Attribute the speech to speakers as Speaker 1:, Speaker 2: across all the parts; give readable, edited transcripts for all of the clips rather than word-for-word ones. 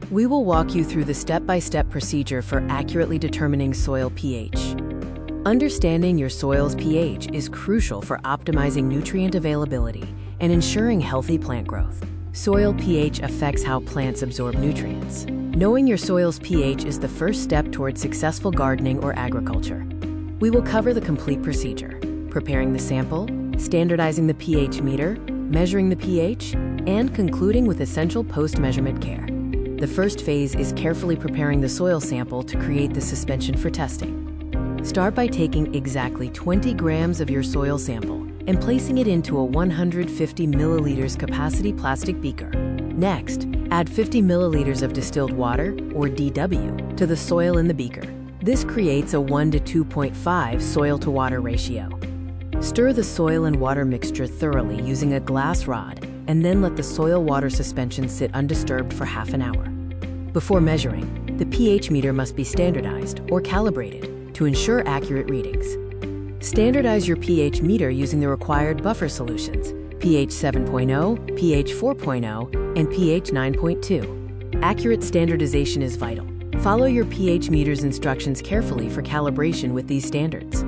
Speaker 1: We will walk you through the step-by-step procedure for accurately determining soil pH. Understanding your soil's pH is crucial for optimizing nutrient availability and ensuring healthy plant growth. Soil pH affects how plants absorb nutrients. Knowing your soil's pH is the first step towards successful gardening or agriculture. We will cover the complete procedure: preparing the sample, standardizing the pH meter, measuring the pH, and concluding with essential post-measurement care. The first phase is carefully preparing the soil sample to create the suspension for testing. Start by taking exactly 20 grams of your soil sample and placing it into a 150 milliliters capacity plastic beaker. Next, add 50 milliliters of distilled water, or DW, to the soil in the beaker. This creates a 1 to 2.5 soil-to-water ratio. Stir the soil and water mixture thoroughly using a glass rod, and then let the soil-water suspension sit undisturbed for half an hour. Before measuring, the pH meter must be standardized or calibrated to ensure accurate readings. Standardize your pH meter using the required buffer solutions: pH 7.0, pH 4.0, and pH 9.2. Accurate standardization is vital. Follow your pH meter's instructions carefully for calibration with these standards.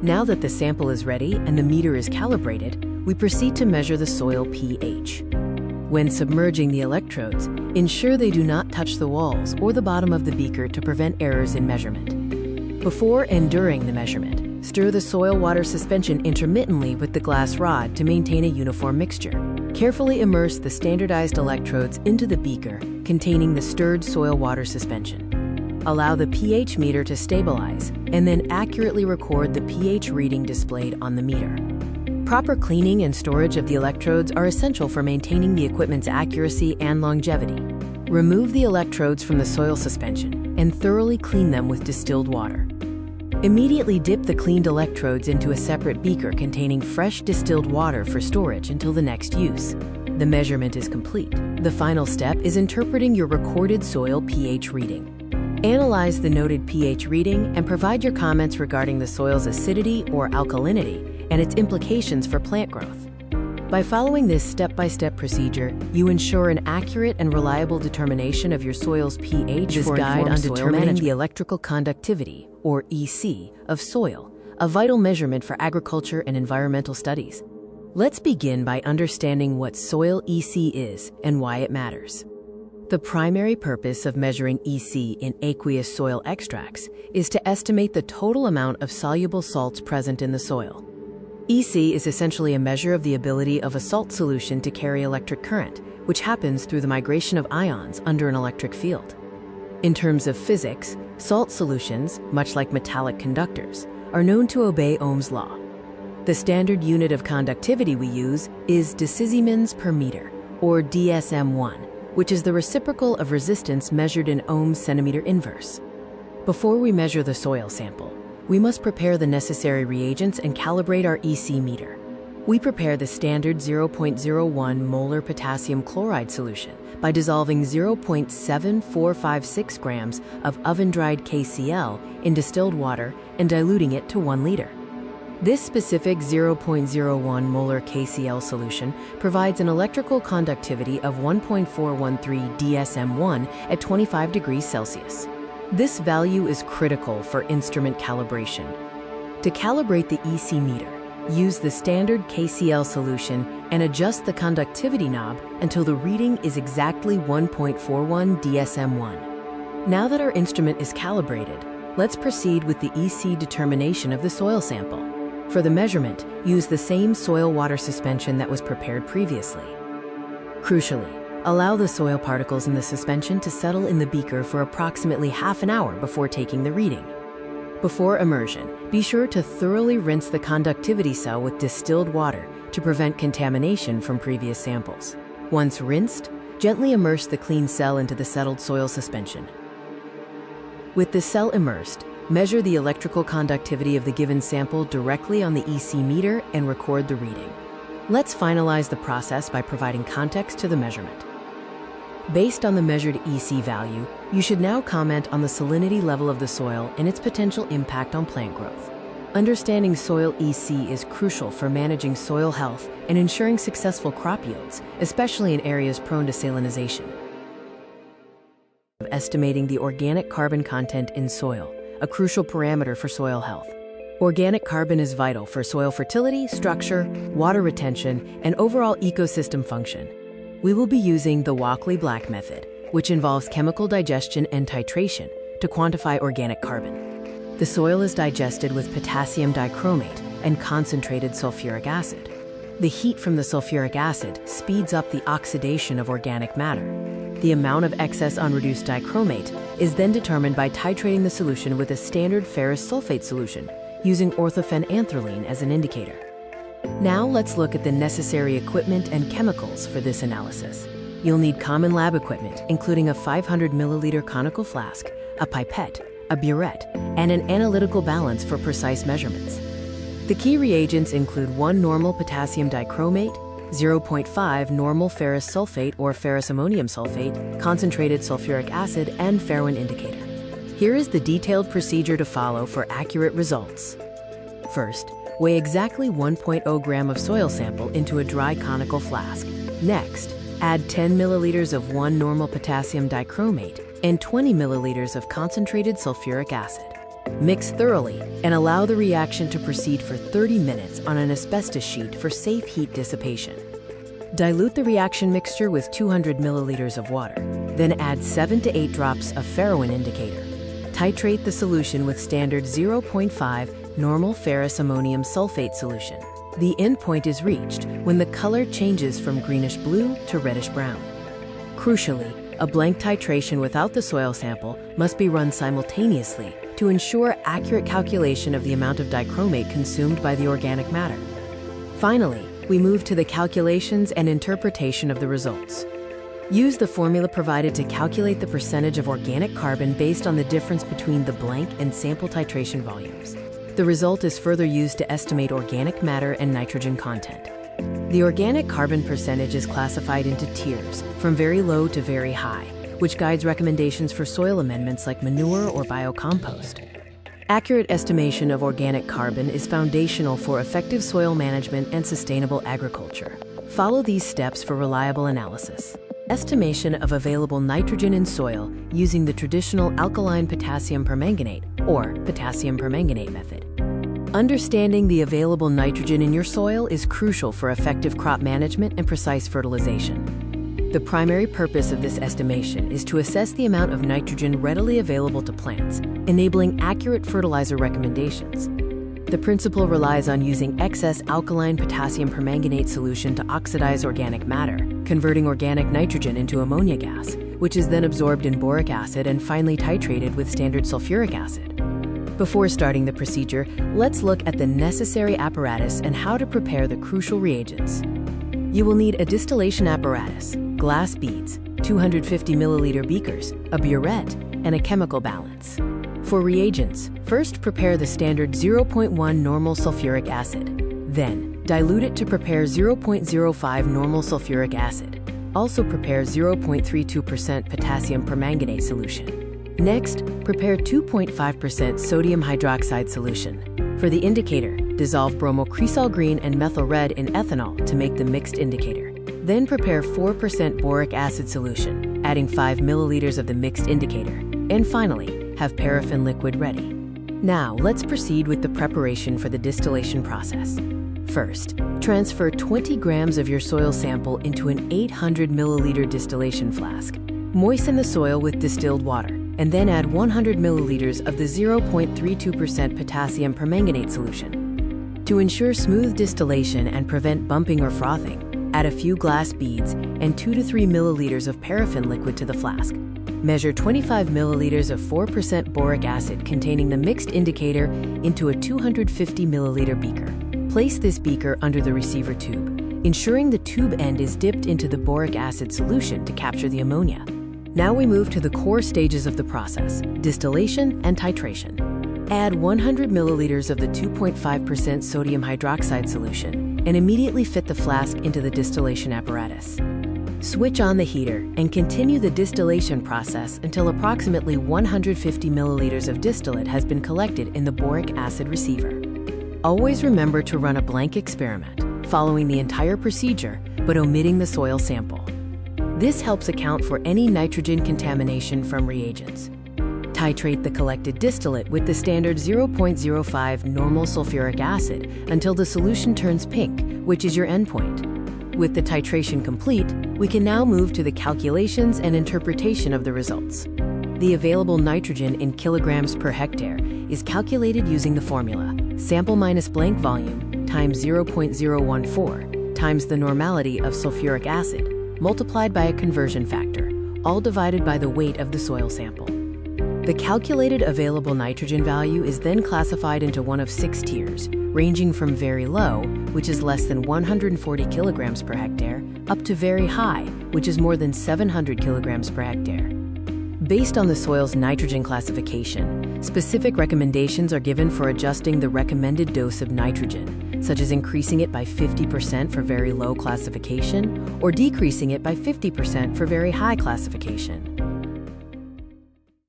Speaker 1: Now that the sample is ready and the meter is calibrated, we proceed to measure the soil pH. When submerging the electrodes, ensure they do not touch the walls or the bottom of the beaker to prevent errors in measurement. Before and during the measurement, stir the soil-water suspension intermittently with the glass rod to maintain a uniform mixture. Carefully immerse the standardized electrodes into the beaker containing the stirred soil-water suspension. Allow the pH meter to stabilize and then accurately record the pH reading displayed on the meter. Proper cleaning and storage of the electrodes are essential for maintaining the equipment's accuracy and longevity. Remove the electrodes from the soil suspension and thoroughly clean them with distilled water. Immediately dip the cleaned electrodes into a separate beaker containing fresh distilled water for storage until the next use. The measurement is complete. The final step is interpreting your recorded soil pH reading. Analyze the noted pH reading and provide your comments regarding the soil's acidity or alkalinity and its implications for plant growth. By following this step-by-step procedure, you ensure an accurate and reliable determination of your soil's pH. This guide on determining the electrical conductivity, or EC, of soil, a vital measurement for agriculture and environmental studies. Let's begin by understanding what soil EC is and why it matters. The primary purpose of measuring EC in aqueous soil extracts is to estimate the total amount of soluble salts present in the soil. EC is essentially a measure of the ability of a salt solution to carry electric current, which happens through the migration of ions under an electric field. In terms of physics, salt solutions, much like metallic conductors, are known to obey Ohm's law. The standard unit of conductivity we use is decisiemens per meter, or DSM-1, which is the reciprocal of resistance measured in Ohm's centimeter inverse. Before we measure the soil sample, we must prepare the necessary reagents and calibrate our EC meter. We prepare the standard 0.01 molar potassium chloride solution by dissolving 0.7456 grams of oven-dried KCl in distilled water and diluting it to 1 liter. This specific 0.01 molar KCl solution provides an electrical conductivity of 1.413 DSM-1 at 25 degrees Celsius. This value is critical for instrument calibration. To calibrate the EC meter, use the standard KCl solution and adjust the conductivity knob until the reading is exactly 1.41 DSM-1. Now that our instrument is calibrated, let's proceed with the EC determination of the soil sample. For the measurement, use the same soil-water suspension that was prepared previously. Crucially, allow the soil particles in the suspension to settle in the beaker for approximately half an hour before taking the reading. Before immersion, be sure to thoroughly rinse the conductivity cell with distilled water to prevent contamination from previous samples. Once rinsed, gently immerse the clean cell into the settled soil suspension. With the cell immersed, measure the electrical conductivity of the given sample directly on the EC meter and record the reading. Let's finalize the process by providing context to the measurement. Based on the measured EC value, you should now comment on the salinity level of the soil and its potential impact on plant growth. Understanding soil EC is crucial for managing soil health and ensuring successful crop yields, especially in areas prone to salinization. estimating the organic carbon content in soil, a crucial parameter for soil health. Organic carbon is vital for soil fertility, structure, water retention, and overall ecosystem function. We will be using the Walkley-Black method, which involves chemical digestion and titration to quantify organic carbon. The soil is digested with potassium dichromate and concentrated sulfuric acid. The heat from the sulfuric acid speeds up the oxidation of organic matter. The amount of excess unreduced dichromate is then determined by titrating the solution with a standard ferrous sulfate solution, using orthophenanthroline as an indicator. Now let's look at the necessary equipment and chemicals for this analysis. You'll need common lab equipment, including a 500 milliliter conical flask, a pipette, a burette, and an analytical balance for precise measurements. The key reagents include 1 normal potassium dichromate, 0.5 normal ferrous sulfate or ferrous ammonium sulfate, concentrated sulfuric acid, and Fairwin indicator. Here is the detailed procedure to follow for accurate results. First, weigh exactly 1.0 gram of soil sample into a dry conical flask. Next, add 10 milliliters of 1 normal potassium dichromate and 20 milliliters of concentrated sulfuric acid. Mix thoroughly and allow the reaction to proceed for 30 minutes on an asbestos sheet for safe heat dissipation. Dilute the reaction mixture with 200 milliliters of water, then add 7 to 8 drops of Fairwin indicator. Titrate the solution with standard 0.5 normal ferrous ammonium sulfate solution. The endpoint is reached when the color changes from greenish blue to reddish brown. Crucially, a blank titration without the soil sample must be run simultaneously to ensure accurate calculation of the amount of dichromate consumed by the organic matter. Finally, we move to the calculations and interpretation of the results. Use the formula provided to calculate the percentage of organic carbon based on the difference between the blank and sample titration volumes. The result is further used to estimate organic matter and nitrogen content. The organic carbon percentage is classified into tiers, from very low to very high, which guides recommendations for soil amendments like manure or biocompost. Accurate estimation of organic carbon is foundational for effective soil management and sustainable agriculture. Follow these steps for reliable analysis. Estimation of available nitrogen in soil using the traditional alkaline potassium permanganate or potassium permanganate method. Understanding the available nitrogen in your soil is crucial for effective crop management and precise fertilization. The primary purpose of this estimation is to assess the amount of nitrogen readily available to plants, enabling accurate fertilizer recommendations. The principle relies on using excess alkaline potassium permanganate solution to oxidize organic matter, converting organic nitrogen into ammonia gas, which is then absorbed in boric acid and finally titrated with standard sulfuric acid. Before starting the procedure, let's look at the necessary apparatus and how to prepare the crucial reagents. You will need a distillation apparatus, glass beads, 250 milliliter beakers, a burette, and a chemical balance. For reagents, first prepare the standard 0.1 normal sulfuric acid. Then, dilute it to prepare 0.05 normal sulfuric acid. Also prepare 0.32% potassium permanganate solution. Next, prepare 2.5% sodium hydroxide solution. For the indicator, dissolve bromocresol green and methyl red in ethanol to make the mixed indicator. Then prepare 4% boric acid solution, adding 5 milliliters of the mixed indicator. And finally, have paraffin liquid ready. Now, let's proceed with the preparation for the distillation process. First, transfer 20 grams of your soil sample into an 800 milliliter distillation flask. Moisten the soil with distilled water, and then add 100 milliliters of the 0.32% potassium permanganate solution. To ensure smooth distillation and prevent bumping or frothing, add a few glass beads and 2 to 3 milliliters of paraffin liquid to the flask. Measure 25 milliliters of 4% boric acid containing the mixed indicator into a 250 milliliter beaker. Place this beaker under the receiver tube, ensuring the tube end is dipped into the boric acid solution to capture the ammonia. Now we move to the core stages of the process, distillation and titration. Add 100 milliliters of the 2.5% sodium hydroxide solution and immediately fit the flask into the distillation apparatus. Switch on the heater and continue the distillation process until approximately 150 milliliters of distillate has been collected in the boric acid receiver. Always remember to run a blank experiment, following the entire procedure but omitting the soil sample. This helps account for any nitrogen contamination from reagents. Titrate the collected distillate with the standard 0.05 normal sulfuric acid until the solution turns pink, which is your endpoint. With the titration complete, we can now move to the calculations and interpretation of the results. The available nitrogen in kilograms per hectare is calculated using the formula sample minus blank volume times 0.014 times the normality of sulfuric acid multiplied by a conversion factor, all divided by the weight of the soil sample. The calculated available nitrogen value is then classified into one of 6 tiers, ranging from very low, which is less than 140 kilograms per hectare, up to very high, which is more than 700 kilograms per hectare. Based on the soil's nitrogen classification, specific recommendations are given for adjusting the recommended dose of nitrogen, such as increasing it by 50% for very low classification or decreasing it by 50% for very high classification.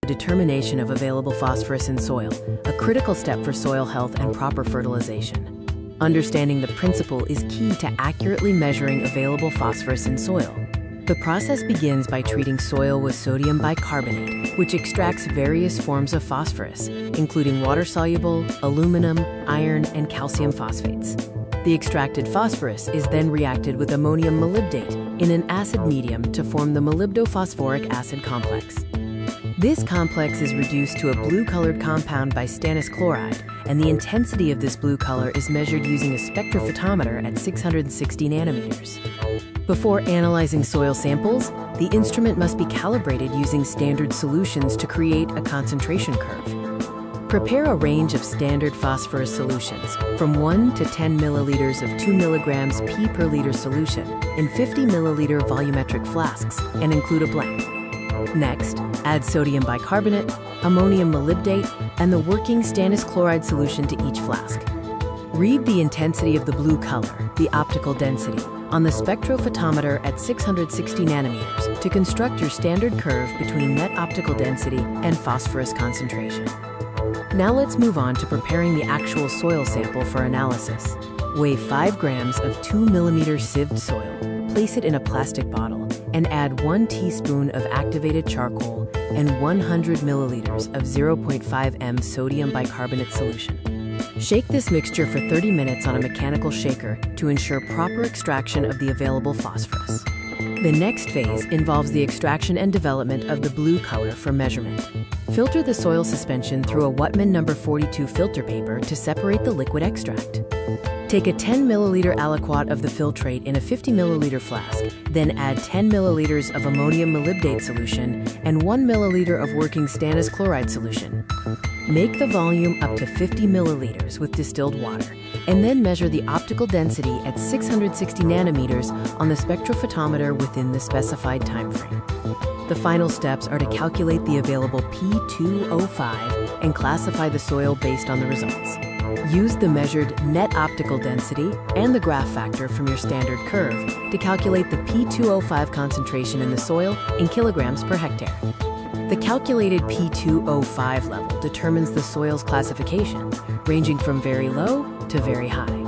Speaker 1: Determination of available phosphorus in soil, a critical step for soil health and proper fertilization. Understanding the principle is key to accurately measuring available phosphorus in soil. The process begins by treating soil with sodium bicarbonate, which extracts various forms of phosphorus, including water-soluble, aluminum, iron, and calcium phosphates. The extracted phosphorus is then reacted with ammonium molybdate in an acid medium to form the molybdophosphoric acid complex. This complex is reduced to a blue-colored compound by stannous chloride, and the intensity of this blue color is measured using a spectrophotometer at 660 nanometers. Before analyzing soil samples, the instrument must be calibrated using standard solutions to create a concentration curve. Prepare a range of standard phosphorus solutions, from 1 to 10 milliliters of 2 milligrams P per liter solution in 50 milliliter volumetric flasks, and include a blend. Next, add sodium bicarbonate, ammonium molybdate, and the working stannous chloride solution to each flask. Read the intensity of the blue color, the optical density, on the spectrophotometer at 660 nanometers to construct your standard curve between net optical density and phosphorus concentration. Now let's move on to preparing the actual soil sample for analysis. Weigh 5 grams of 2 millimeter sieved soil, place it in a plastic bottle, and add 1 teaspoon of activated charcoal and 100 milliliters of 0.5 m sodium bicarbonate solution. Shake this mixture for 30 minutes on a mechanical shaker to ensure proper extraction of the available phosphorus. The next phase involves the extraction and development of the blue color for measurement. Filter the soil suspension through a Wutman No. 42 filter paper to separate the liquid extract. Take a 10 milliliter aliquot of the filtrate in a 50 milliliter flask, then add 10 milliliters of ammonium molybdate solution and 1 milliliter of working stannous chloride solution. Make the volume up to 50 milliliters with distilled water, and then measure the optical density at 660 nanometers on the spectrophotometer within the specified time frame. The final steps are to calculate the available P2O5 and classify the soil based on the results. Use the measured net optical density and the graph factor from your standard curve to calculate the P2O5 concentration in the soil in kilograms per hectare. The calculated P2O5 level determines the soil's classification, ranging from very low to very high.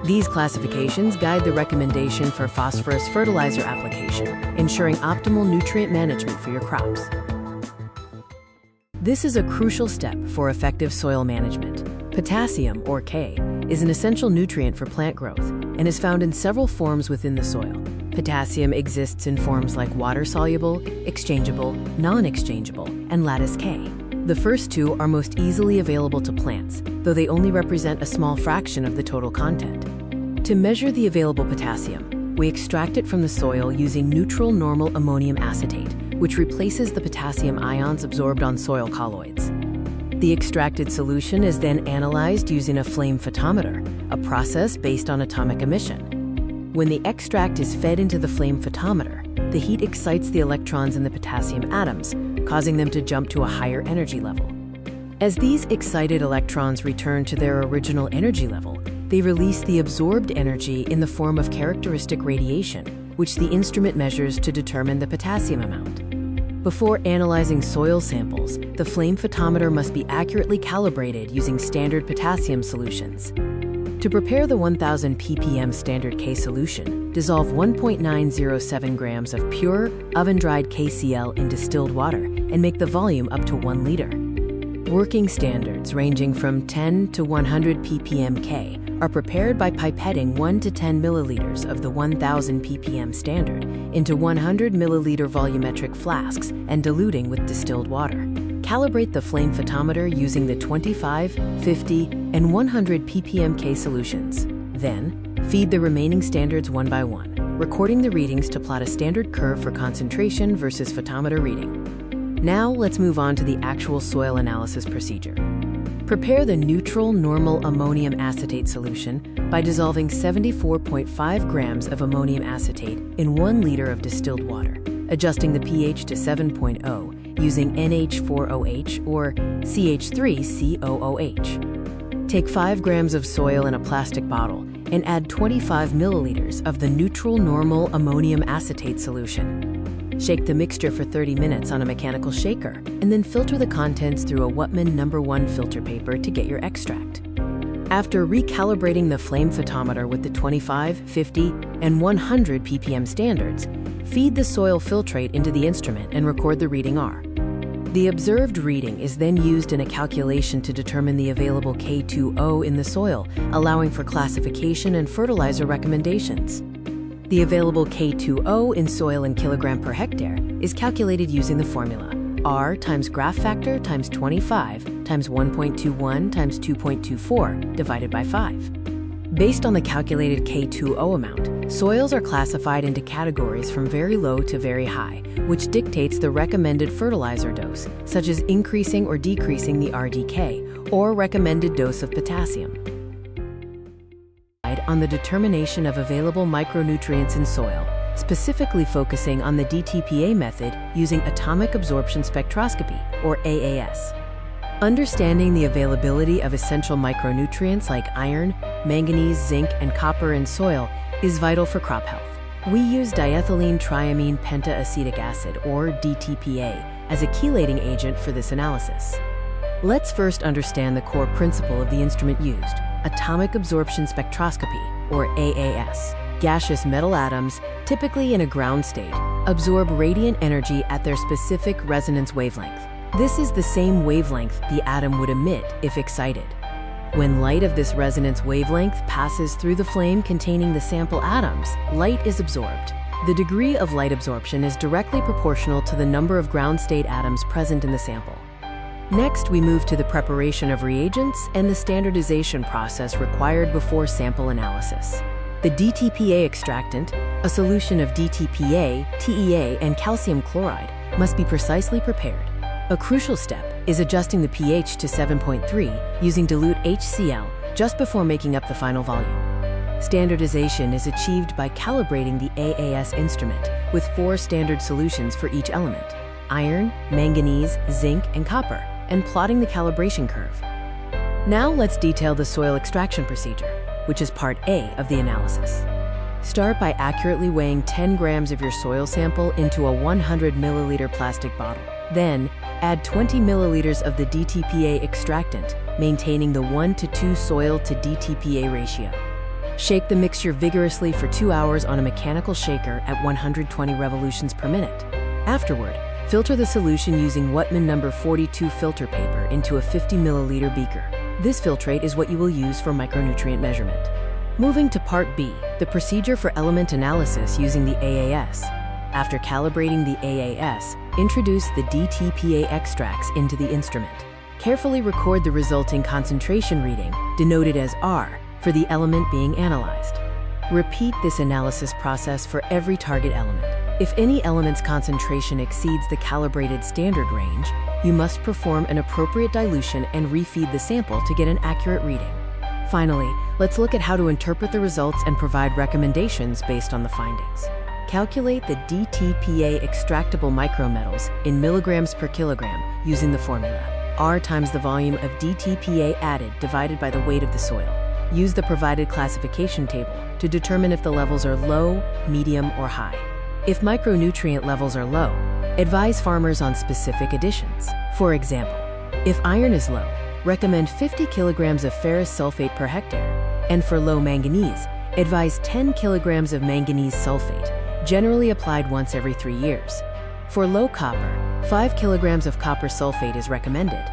Speaker 1: These classifications guide the recommendation for phosphorus fertilizer application, ensuring optimal nutrient management for your crops. This is a crucial step for effective soil management. Potassium, or K, is an essential nutrient for plant growth and is found in several forms within the soil. Potassium exists in forms like water-soluble, exchangeable, non-exchangeable, and lattice K. The first two are most easily available to plants, though they only represent a small fraction of the total content. To measure the available potassium, we extract it from the soil using neutral normal ammonium acetate, which replaces the potassium ions absorbed on soil colloids. The extracted solution is then analyzed using a flame photometer, a process based on atomic emission. When the extract is fed into the flame photometer, the heat excites the electrons in the potassium atoms, causing them to jump to a higher energy level. As these excited electrons return to their original energy level, they release the absorbed energy in the form of characteristic radiation, which the instrument measures to determine the potassium amount. Before analyzing soil samples, the flame photometer must be accurately calibrated using standard potassium solutions. To prepare the 1000 ppm standard K solution, dissolve 1.907 grams of pure, oven-dried KCl in distilled water and make the volume up to 1 liter. Working standards ranging from 10 to 100 ppm K are prepared by pipetting 1 to 10 milliliters of the 1000 ppm standard into 100 milliliter volumetric flasks and diluting with distilled water. Calibrate the flame photometer using the 25, 50, and 100 ppm K solutions. Then, feed the remaining standards one by one, recording the readings to plot a standard curve for concentration versus photometer reading. Now, let's move on to the actual soil analysis procedure. Prepare the neutral normal ammonium acetate solution by dissolving 74.5 grams of ammonium acetate in 1 liter of distilled water, adjusting the pH to 7.0 using NH4OH or CH3COOH. Take 5 grams of soil in a plastic bottle and add 25 milliliters of the neutral normal ammonium acetate solution. Shake the mixture for 30 minutes on a mechanical shaker and then filter the contents through a Wutman No. 1 filter paper to get your extract. After recalibrating the flame photometer with the 25, 50, and 100 ppm standards, feed the soil filtrate into the instrument and record the reading R. The observed reading is then used in a calculation to determine the available K2O in the soil, allowing for classification and fertilizer recommendations. The available K2O in soil in kilogram per hectare is calculated using the formula R times graph factor times 25 times 1.21 times 2.24 divided by 5. Based on the calculated K2O amount, soils are classified into categories from very low to very high, which dictates the recommended fertilizer dose, such as increasing or decreasing the RDK, or recommended dose of potassium. On the determination of available micronutrients in soil, specifically focusing on the DTPA method using atomic absorption spectroscopy, or AAS. Understanding the availability of essential micronutrients like iron, manganese, zinc, and copper in soil is vital for crop health. We use diethylene triamine pentaacetic acid, or DTPA, as a chelating agent for this analysis. Let's first understand the core principle of the instrument used, atomic absorption spectroscopy, or AAS. Gaseous metal atoms, typically in a ground state, absorb radiant energy at their specific resonance wavelength. This is the same wavelength the atom would emit if excited. When light of this resonance wavelength passes through the flame containing the sample atoms, light is absorbed. The degree of light absorption is directly proportional to the number of ground state atoms present in the sample. Next, we move to the preparation of reagents and the standardization process required before sample analysis. The DTPA extractant, a solution of DTPA, TEA, and calcium chloride, must be precisely prepared. A crucial step is adjusting the pH to 7.3 using dilute HCl just before making up the final volume. Standardization is achieved by calibrating the AAS instrument with 4 standard solutions for each element: iron, manganese, zinc, and copper, and plotting the calibration curve. Now let's detail the soil extraction procedure, which is part A of the analysis. Start by accurately weighing 10 grams of your soil sample into a 100 milliliter plastic bottle. Then, add 20 milliliters of the DTPA extractant, maintaining the 1:2 soil to DTPA ratio. Shake the mixture vigorously for 2 hours on a mechanical shaker at 120 revolutions per minute. Afterward, filter the solution using Wutman No. 42 filter paper into a 50 milliliter beaker. This filtrate is what you will use for micronutrient measurement. Moving to part B, the procedure for element analysis using the AAS. After calibrating the AAS, introduce the DTPA extracts into the instrument. Carefully record the resulting concentration reading, denoted as R, for the element being analyzed. Repeat this analysis process for every target element. If any element's concentration exceeds the calibrated standard range, you must perform an appropriate dilution and refeed the sample to get an accurate reading. Finally, let's look at how to interpret the results and provide recommendations based on the findings. Calculate the DTPA extractable micrometals in milligrams per kilogram using the formula R times the volume of DTPA added divided by the weight of the soil. Use the provided classification table to determine if the levels are low, medium, or high. If micronutrient levels are low, advise farmers on specific additions. For example, if iron is low, recommend 50 kilograms of ferrous sulfate per hectare, And for low manganese, advise 10 kilograms of manganese sulfate, generally applied once every 3 years. For low copper, 5 kilograms of copper sulfate is recommended.